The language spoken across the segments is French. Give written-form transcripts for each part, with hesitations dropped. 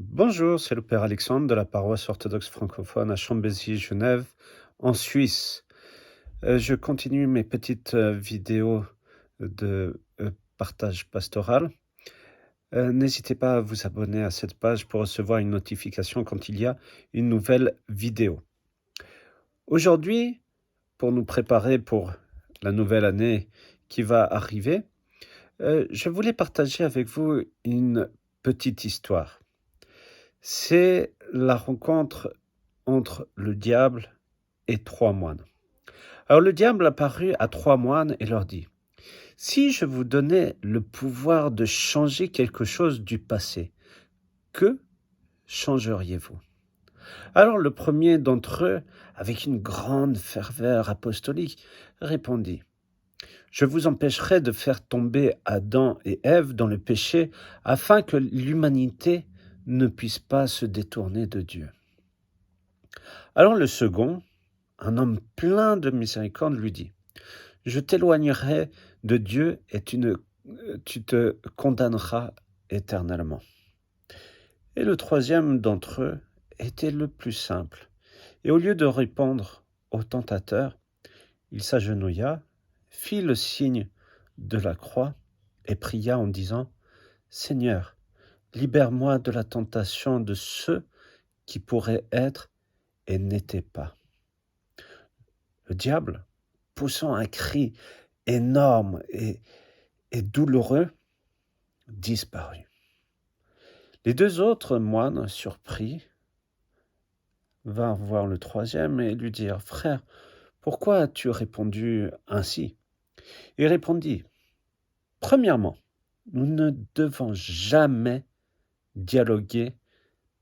Bonjour, c'est le Père Alexandre de la paroisse orthodoxe francophone à Chambézy, Genève, en Suisse. Je continue mes petites vidéos de partage pastoral. N'hésitez pas à vous abonner à cette page pour recevoir une notification quand il y a une nouvelle vidéo. Aujourd'hui, pour nous préparer pour la nouvelle année qui va arriver, je voulais partager avec vous une petite histoire. C'est la rencontre entre le diable et 3 moines. Alors le diable apparut à 3 moines et leur dit: Si je vous donnais le pouvoir de changer quelque chose du passé, que changeriez-vous? Alors le premier d'entre eux, avec une grande ferveur apostolique, répondit: Je vous empêcherai de faire tomber Adam et Ève dans le péché afin que l'humanité ne puisse pas se détourner de Dieu. Alors le second, un homme plein de miséricorde, lui dit: Je t'éloignerai de Dieu et tu te condamneras éternellement. Et le troisième d'entre eux était le plus simple. Et au lieu de répondre au tentateur, il s'agenouilla, fit le signe de la croix et pria en disant: Seigneur, libère-moi de la tentation de ceux qui pourraient être et n'étaient pas. Le diable, poussant un cri énorme et douloureux, disparut. Les deux autres moines, surpris, vinrent voir le troisième et lui dirent: Frère, pourquoi as-tu répondu ainsi? Il répondit: Premièrement, nous ne devons jamais dialoguer,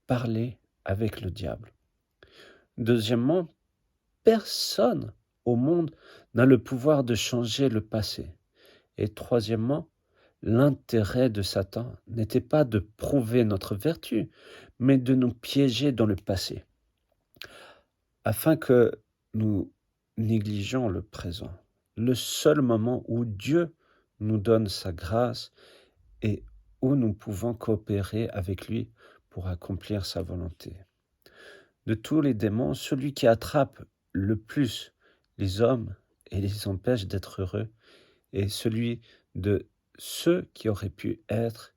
parler avec le diable. Deuxièmement, personne au monde n'a le pouvoir de changer le passé. Et troisièmement, l'intérêt de Satan n'était pas de prouver notre vertu, mais de nous piéger dans le passé, afin que nous négligeons le présent, le seul moment où Dieu nous donne sa grâce et où nous pouvons coopérer avec lui pour accomplir sa volonté. De tous les démons, celui qui attrape le plus les hommes et les empêche d'être heureux est celui de ceux qui auraient pu être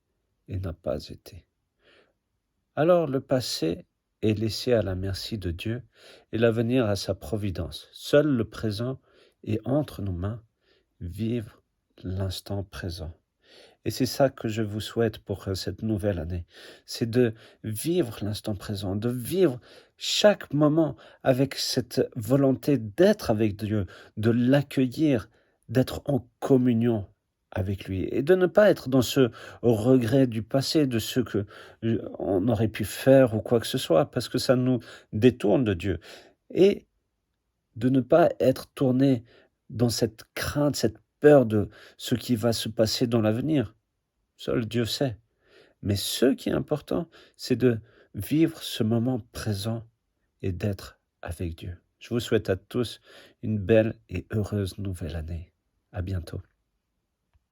et n'a pas été. Alors le passé est laissé à la merci de Dieu et l'avenir à sa providence. Seul le présent est entre nos mains. Vivre l'instant présent. Et c'est ça que je vous souhaite pour cette nouvelle année. C'est de vivre l'instant présent, de vivre chaque moment avec cette volonté d'être avec Dieu, de l'accueillir, d'être en communion avec lui et de ne pas être dans ce regret du passé, de ce que on aurait pu faire ou quoi que ce soit, parce que ça nous détourne de Dieu. Et de ne pas être tourné dans cette crainte, cette peur de ce qui va se passer dans l'avenir. Seul Dieu sait. Mais ce qui est important, c'est de vivre ce moment présent et d'être avec Dieu. Je vous souhaite à tous une belle et heureuse nouvelle année. À bientôt.